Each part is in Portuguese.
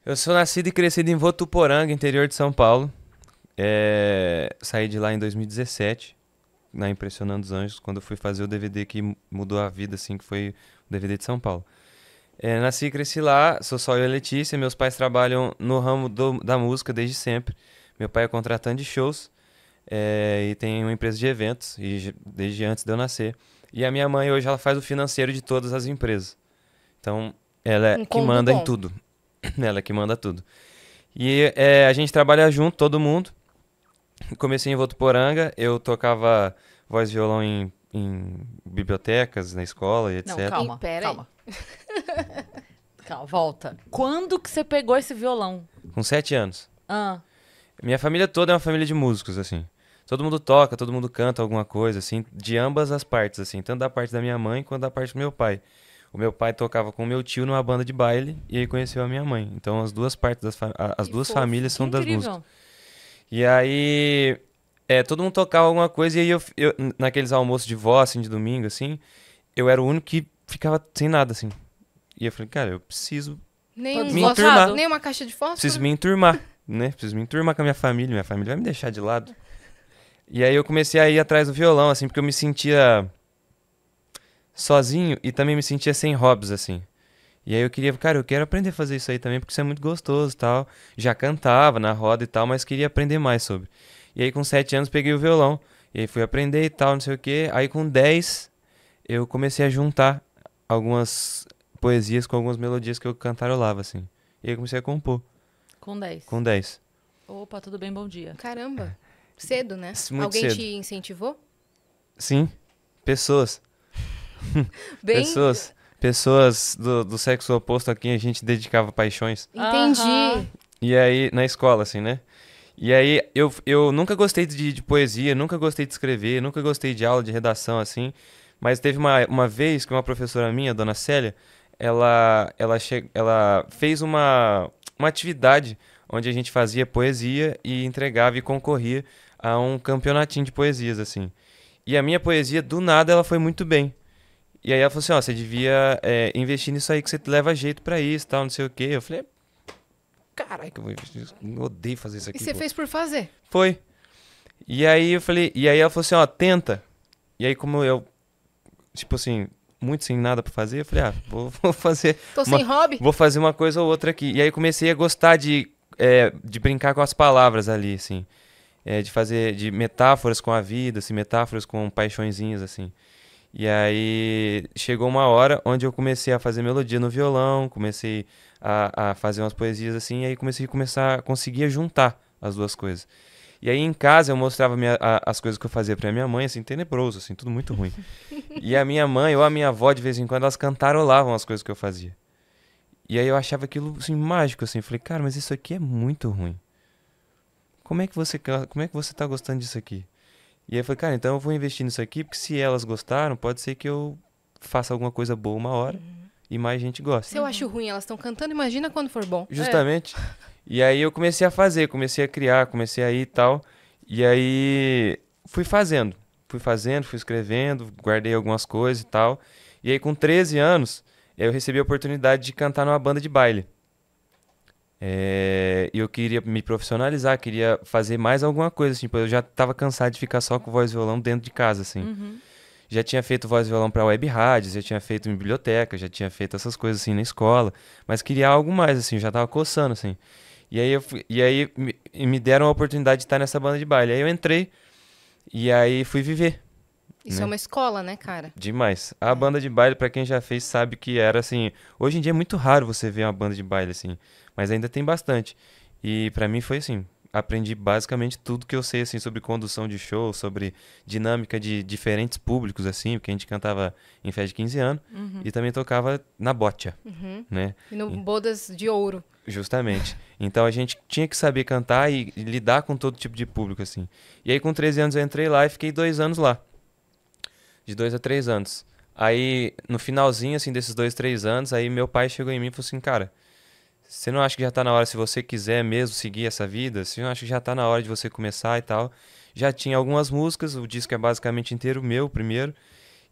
Eu sou nascido e crescido em Votuporanga, interior de São Paulo. Saí de lá em 2017, na Impressionando os Anjos, quando eu fui fazer o DVD que mudou a vida, assim, que foi o DVD de São Paulo. Nasci e cresci lá, sou só eu e a Letícia. Meus pais trabalham no ramo da música desde sempre. Meu pai é contratante de shows, e tem uma empresa de eventos, desde antes de eu nascer. E a minha mãe hoje ela faz o financeiro de todas as empresas. Então, ela é Um que combo manda em bom. tudo. Ela é que manda tudo. E a gente trabalha junto, todo mundo. Comecei em Votuporanga, eu tocava voz e violão em bibliotecas, na escola e Não, etc. E calma, pera aí. calma. Calma, volta. Quando que você pegou esse violão? Com 7 anos. Ah, Minha família toda é uma família de músicos, assim. Todo mundo toca, todo mundo canta alguma coisa, assim, de ambas as partes, assim, tanto da parte da minha mãe quanto da parte do meu pai. O meu pai tocava com o meu tio numa banda de baile e aí conheceu a minha mãe. Então as duas partes as Que duas fofo. famílias que são das músicas. incrível. E aí, todo mundo tocava alguma coisa e aí naqueles almoços de vó, assim, de domingo, assim, eu era o único que ficava sem nada, assim. E eu falei, cara, eu preciso Nenhum me fósforo, enturmar. Deslocado. nenhuma caixa de Preciso fósforo? me enturmar, né? Preciso me enturmar com a minha família vai me deixar de lado. E aí eu comecei a ir atrás do violão, assim, porque eu me sentia sozinho e também me sentia sem hobbies, assim. E aí eu queria, cara, eu quero aprender a fazer isso aí também, porque isso é muito gostoso e tal. Já cantava na roda e tal, mas queria aprender mais sobre. E aí com 7 anos peguei o violão, e aí fui aprender e tal, não sei o quê. Aí com 10 eu comecei a juntar algumas poesias com algumas melodias que eu cantarolava, assim. E aí comecei a compor, Com 10. com 10. Opa, tudo bem, bom dia. Caramba. Cedo, né? Muito Alguém cedo. te incentivou? Sim, pessoas. Bem, Pessoas do sexo oposto a quem a gente dedicava paixões. Aham. entendi. E aí, na escola, assim, né? E aí, eu nunca gostei de poesia, nunca gostei de escrever, nunca gostei de aula de redação, assim. Mas teve uma vez que uma professora minha, a dona Célia, ela fez uma atividade onde a gente fazia poesia e entregava e concorria a um campeonatinho de poesias, assim. E a minha poesia, do nada, ela foi muito bem. E aí ela falou assim, ó, você devia investir nisso aí que você leva jeito pra isso, tal, não sei o quê. Eu falei, caralho, que eu vou investir nisso? Eu odeio fazer isso E aqui, você pô. fez por fazer? Foi. E aí eu falei, e aí ela falou assim, ó, tenta. E aí como eu, tipo assim, muito sem nada pra fazer, eu falei, vou fazer Tô sem uma, hobby? vou fazer uma coisa ou outra aqui. E aí comecei a gostar de brincar com as palavras ali, assim. De fazer, de metáforas com a vida, assim, metáforas com paixõezinhas, assim. E aí chegou uma hora onde eu comecei a fazer melodia no violão, comecei a fazer umas poesias assim, e aí conseguia juntar as duas coisas. E aí em casa eu mostrava as coisas que eu fazia pra minha mãe, assim, tenebroso, assim, tudo muito ruim. E a minha mãe ou a minha avó, de vez em quando, elas cantarolavam as coisas que eu fazia. E aí eu achava aquilo, assim, mágico, assim. Falei, cara, mas isso aqui é muito ruim. Como é que você tá gostando disso aqui? E aí eu falei, cara, então eu vou investir nisso aqui, porque se elas gostaram, pode ser que eu faça alguma coisa boa uma hora e mais gente Se goste. eu acho ruim, elas estão cantando, imagina quando for bom. É. Justamente. E aí eu comecei a fazer, comecei a criar, comecei a ir e tal. E aí fui escrevendo, guardei algumas coisas e tal. E aí com 13 anos, eu recebi a oportunidade de cantar numa banda de baile. E eu queria me profissionalizar, queria fazer mais alguma coisa, assim, tipo, eu já tava cansado de ficar só com voz e violão dentro de casa, assim. Uhum. Já tinha feito voz e violão pra web rádios, já tinha feito em biblioteca, já tinha feito essas coisas assim na escola, mas queria algo mais, assim, já tava coçando, assim. E aí me deram a oportunidade de estar nessa banda de baile. Aí eu entrei e aí fui viver, Isso é né? uma escola, né, cara? Demais. A banda de baile, pra quem já fez, sabe que era assim. Hoje em dia é muito raro você ver uma banda de baile assim, mas ainda tem bastante. E pra mim foi assim. Aprendi basicamente tudo que eu sei assim sobre condução de show, sobre dinâmica de diferentes públicos assim, porque a gente cantava em festa de 15 anos Uhum. e também tocava na botia, Uhum. né? E no E- Bodas de Ouro. Justamente. Então a gente tinha que saber cantar e lidar com todo tipo de público assim. E aí com 13 anos eu entrei lá e fiquei 2 anos lá, de 2 a 3 anos. Aí, no finalzinho, assim, desses 2, 3 anos, aí meu pai chegou em mim e falou assim, cara, você não acha que já tá na hora, se você quiser mesmo seguir essa vida, você não acha que já tá na hora de você começar e tal? Já tinha algumas músicas, o disco é basicamente inteiro meu, primeiro,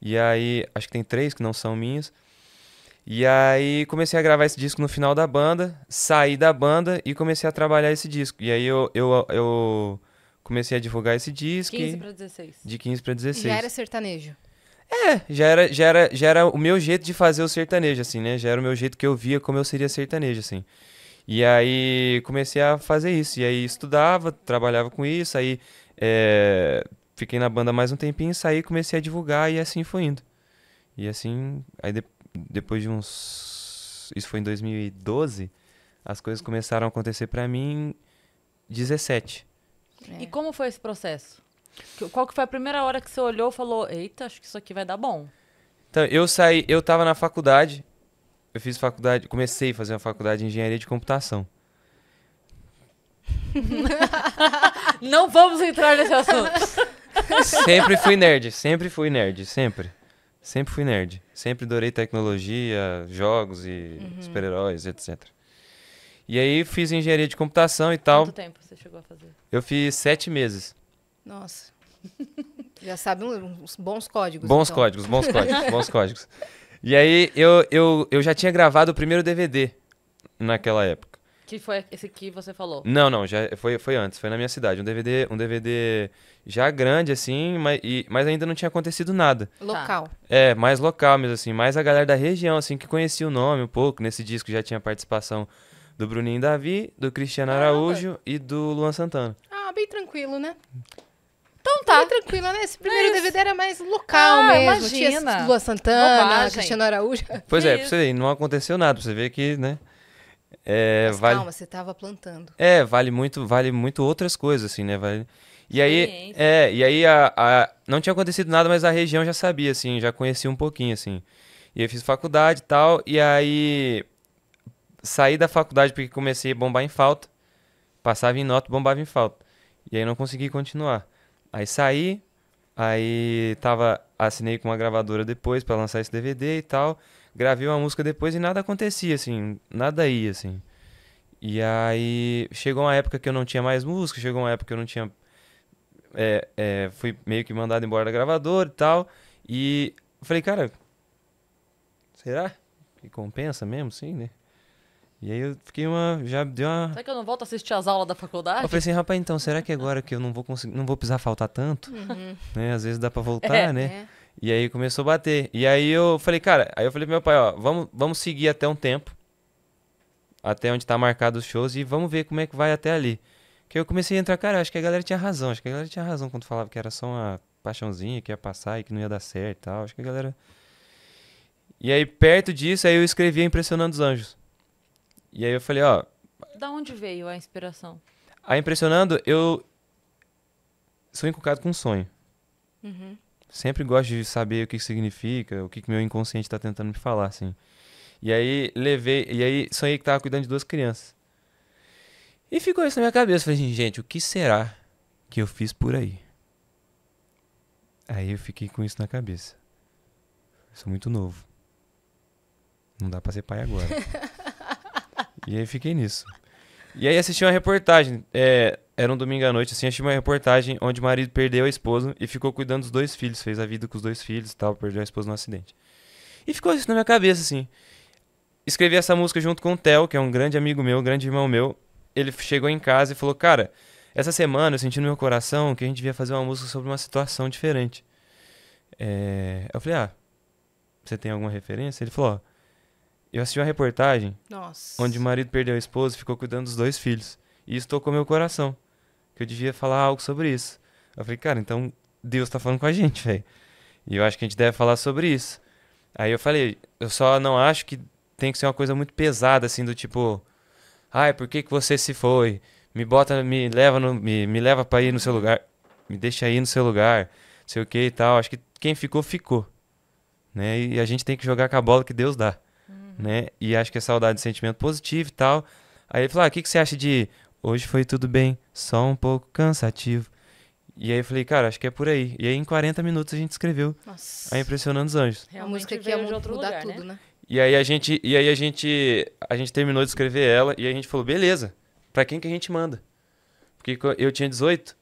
e aí, acho que tem três que não são minhas, E aí comecei a gravar esse disco no final da banda, saí da banda e comecei a trabalhar esse disco. E aí eu comecei a divulgar esse disco 15 pra 16. de 15 para 16. Já era sertanejo. Já era o meu jeito de fazer o sertanejo, assim, né? Já era o meu jeito que eu via como eu seria sertanejo, assim. E aí comecei a fazer isso. E aí estudava, trabalhava com isso, aí fiquei na banda mais um tempinho, saí, comecei a divulgar e assim foi indo. E assim, aí depois de uns... Isso foi em 2012, as coisas começaram a acontecer pra mim em 17. E como foi esse processo? Qual que foi a primeira hora que você olhou e falou, eita, acho que isso aqui vai dar bom? Então, eu tava na faculdade, eu fiz faculdade, comecei a fazer uma faculdade de engenharia de computação. Não vamos entrar nesse assunto. Sempre fui nerd, sempre. Sempre fui nerd. Sempre adorei tecnologia, jogos e super-heróis, etc. E aí fiz engenharia de computação e tal. Quanto tempo você chegou a fazer? Eu fiz 7 meses. Nossa. Já sabe uns bons códigos. Bons então. códigos, bons códigos. E aí eu já tinha gravado o primeiro DVD naquela época. Que foi esse que você falou? Não, já foi antes, foi na minha cidade. Um DVD já grande, assim, mas ainda não tinha acontecido nada. Local. Mais local mesmo, assim, mais a galera da região, assim, que conhecia o nome um pouco. Nesse disco já tinha participação do Bruninho Davi, do Cristiano Araújo e do Luan Santana. Ah, bem tranquilo, né? Então tá. Bem tranquilo, né? Esse primeiro DVD era mais local mesmo. Imagina. Tinha Lua Santana, Bobagem. Cristiano Araújo. Pois Que pra isso? você ver, não aconteceu nada, pra você ver que, né? Mas Vale, calma, você tava plantando. vale muito outras coisas, assim, né? E aí, Experiência. não tinha acontecido nada, mas a região já sabia, assim, já conhecia um pouquinho, assim. E eu fiz faculdade e tal, e aí saí da faculdade porque comecei a bombar em falta. Passava em nota, bombava em falta. E aí não consegui continuar. Aí saí, assinei com uma gravadora depois pra lançar esse DVD e tal. Gravei uma música depois e nada acontecia, assim, nada ia, assim. E aí chegou uma época que eu não tinha mais música, chegou uma época que eu não tinha. Fui meio que mandado embora da gravadora e tal. E eu falei, cara, será que compensa mesmo, sim, né? E aí eu fiquei já deu uma. Será que eu não volto a assistir as aulas da faculdade? Eu falei assim, rapaz, então, será que agora que eu não vou conseguir, não vou precisar faltar tanto? Né? Às vezes dá pra voltar, né? É. E aí começou a bater. E aí eu falei, cara, aí eu falei pro meu pai, ó, vamos seguir até um tempo. Até onde tá marcado os shows e vamos ver como é que vai até ali. Que eu comecei a entrar, cara, acho que a galera tinha razão. Acho que a galera tinha razão quando falava que era só uma paixãozinha que ia passar e que não ia dar certo e tal. Acho que a galera. E aí, perto disso, aí eu escrevi a Impressionando os Anjos. E aí eu falei, ó, Da onde veio a inspiração? a Impressionando, eu sou encucado com um sonho. Sempre gosto de saber o que significa, o que meu inconsciente tá tentando me falar, assim. E aí sonhei que tava cuidando de 2 crianças. E ficou isso na minha cabeça. Falei assim, gente, o que será que eu fiz por aí? Aí eu fiquei com isso na cabeça. Eu sou muito novo. Não dá pra ser pai agora. E aí fiquei nisso. E aí assisti uma reportagem. Era um domingo à noite, assim, assisti uma reportagem onde o marido perdeu a esposa e ficou cuidando dos 2 filhos. Fez a vida com os 2 filhos e tal, perdeu a esposa num acidente. E ficou isso na minha cabeça, assim. Escrevi essa música junto com o Theo, que é um grande amigo meu, um grande irmão meu. Ele chegou em casa e falou, cara, essa semana eu senti no meu coração que a gente devia fazer uma música sobre uma situação diferente. Eu falei, você tem alguma referência? Ele falou, ó, eu assisti uma reportagem Nossa. onde o marido perdeu a esposa e ficou cuidando dos 2 filhos. E isso tocou meu coração, que eu devia falar algo sobre isso. Eu falei, cara, então Deus tá falando com a gente, velho. E eu acho que a gente deve falar sobre isso. Aí eu falei, eu só não acho que tem que ser uma coisa muito pesada, assim, do tipo, ai, por que você se foi? Me leva pra ir no seu lugar, me deixa ir no seu lugar, sei o que e tal. Acho que quem ficou, ficou. Né? E a gente tem que jogar com a bola que Deus dá. Né? E acho que é saudade de sentimento positivo e tal. Aí ele falou, o que você acha de hoje foi tudo bem, só um pouco cansativo. E aí eu falei, cara, acho que é por aí. E aí em 40 minutos a gente escreveu Nossa. a Impressionando os Anjos. A música que ia veio de outro mudar lugar, tudo, né? né? E aí a gente terminou de escrever ela e a gente falou, beleza, pra quem que a gente manda? Porque eu tinha 18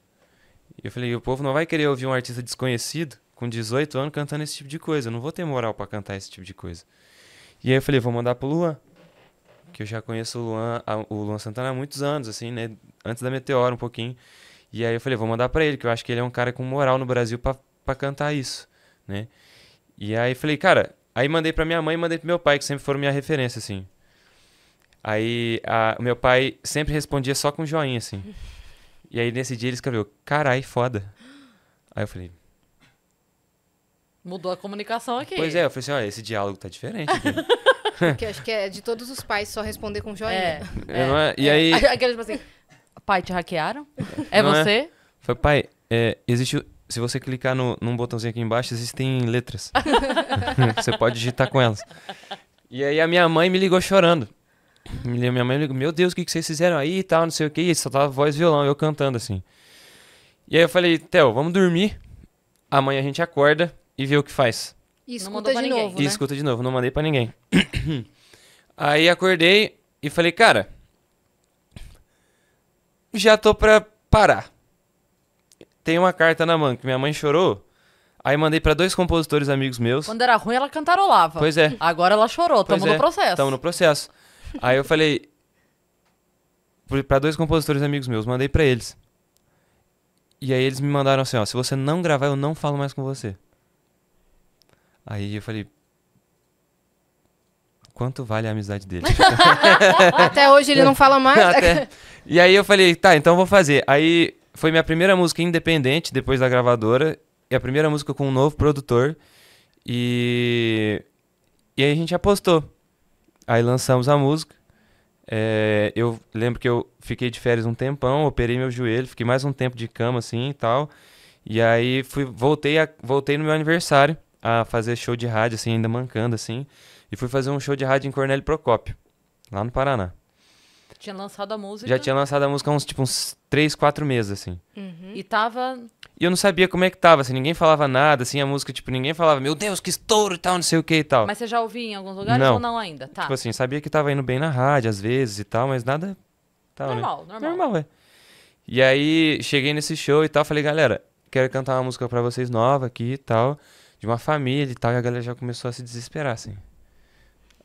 e eu falei, o povo não vai querer ouvir um artista desconhecido com 18 anos cantando esse tipo de coisa. Eu não vou ter moral pra cantar esse tipo de coisa. E aí eu falei, vou mandar pro Luan. Que eu já conheço o Luan Santana há muitos anos, assim, né? Antes da Meteora, um pouquinho. E aí eu falei, vou mandar pra ele, que eu acho que ele é um cara com moral no Brasil pra cantar isso, né? E aí falei, cara... Aí mandei pra minha mãe e mandei pro meu pai, que sempre foram minha referência, assim. Aí o meu pai sempre respondia só com joinha, assim. E aí nesse dia ele escreveu, carai, foda. Aí eu falei... Mudou a comunicação aqui. Pois é, eu falei assim, olha, esse diálogo tá diferente aqui. Porque acho que é de todos os pais só responder com joinha. Não é? E aí... Aquele tipo assim, pai, te hackearam? É Não é? você? Foi, pai, existe... Se você clicar num botãozinho aqui embaixo, existem letras. Você pode digitar com elas. E aí a minha mãe me ligou chorando. Minha mãe me ligou, meu Deus, o que vocês fizeram aí e tal, não sei o que. E só tava voz e violão, eu cantando assim. E aí eu falei, Theo, vamos dormir. Amanhã a gente acorda e vê o que faz. E Não mandou escuta pra de ninguém. novo, E né? escuta de novo, não mandei pra ninguém. Aí acordei e falei, cara, já tô pra parar. Tem uma carta na mão que minha mãe chorou. Aí mandei pra 2 compositores amigos meus. Quando era ruim, ela cantarolava. Pois é. Agora ela chorou, Pois tamo no processo. Tamo no processo. Aí eu falei pra 2 compositores amigos meus, mandei pra eles. E aí eles me mandaram assim, ó, se você não gravar, eu não falo mais com você. Aí eu falei, quanto vale a amizade dele? Até hoje ele não fala mais. E aí eu falei, tá, então eu vou fazer. Aí foi minha primeira música independente, depois da gravadora, e a primeira música com um novo produtor. E aí a gente apostou. Aí lançamos a música. Eu lembro que eu fiquei de férias um tempão, operei meu joelho, fiquei mais um tempo de cama assim e tal. E aí voltei no meu aniversário a fazer show de rádio, assim, ainda mancando, assim. E fui fazer um show de rádio em Cornélio Procópio, lá no Paraná. Tinha lançado a música. Já tinha lançado a música há uns 3, 4 meses, assim. E tava... E eu não sabia como é que tava, assim, ninguém falava nada, assim, a música, tipo, ninguém falava, meu Deus, que estouro e tal, não sei o que e tal. Mas você já ouvia em alguns lugares Não. ou não ainda? Tá. Tipo assim, sabia que tava indo bem na rádio, às vezes e tal, mas nada... Tal, normal. Normal, é. E aí, cheguei nesse show e tal, falei, galera, quero cantar uma música pra vocês nova aqui e tal, de uma família e tal, e a galera já começou a se desesperar, assim.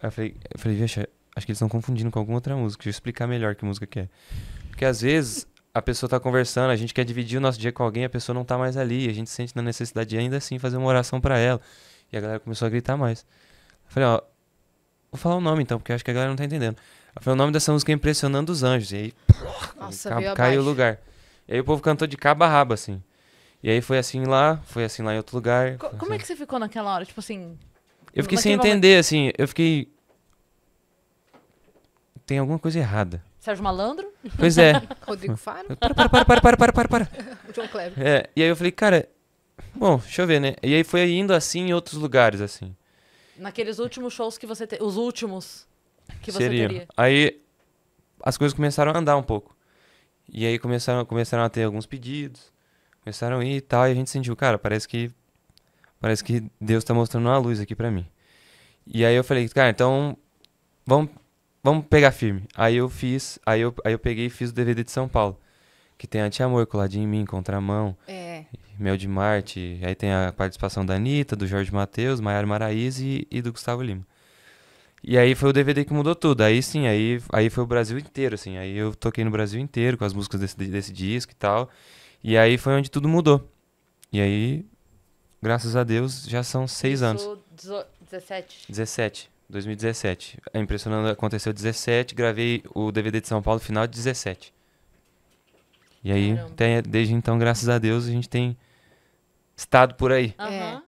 Aí eu falei, vixe, acho que eles estão confundindo com alguma outra música, deixa eu explicar melhor que música que é. Porque às vezes a pessoa tá conversando, a gente quer dividir o nosso dia com alguém, a pessoa não tá mais ali, a gente sente na necessidade de ainda assim fazer uma oração pra ela. E a galera começou a gritar mais. Eu falei, ó, vou falar o nome então, porque eu acho que a galera não tá entendendo. Eu falei, o nome dessa música é Impressionando os Anjos. E aí, Nossa, caiu veio o abaixo. lugar. E aí o povo cantou de cabo a rabo, assim. E aí foi assim lá em outro lugar. Como é que você ficou naquela hora? Tipo assim... Eu fiquei naquele sem momento- entender, assim, eu fiquei... Tem alguma coisa errada. Sérgio Malandro? Pois é. Rodrigo Faro, Para. o João Kleber. E aí eu falei, cara, bom, deixa eu ver, né? E aí foi indo assim em outros lugares, assim. Naqueles últimos shows que você... Os últimos que você Seriam. teria. Aí as coisas começaram a andar um pouco. E aí começaram a ter alguns pedidos. Começaram a ir e tal. E a gente sentiu, cara, parece que Deus tá mostrando uma luz aqui pra mim. E aí eu falei, cara, então vamos pegar firme. Aí eu peguei e fiz o DVD de São Paulo. Que tem Anti-Amor, Coladinho em Mim, Contramão, Mel de Marte. Aí tem a participação da Anitta, do Jorge Mateus, Maiara Maraíza e do Gustavo Lima. E aí foi o DVD que mudou tudo. Aí sim, aí foi o Brasil inteiro, assim. Aí eu toquei no Brasil inteiro com as músicas desse disco e tal. E aí foi onde tudo mudou. E aí, graças a Deus, já são 6 anos. Isso, 17. 2017. A Impressionando aconteceu 17, gravei o DVD de São Paulo no final de 17. E aí, Caramba. desde então, graças a Deus, a gente tem estado por aí. Aham.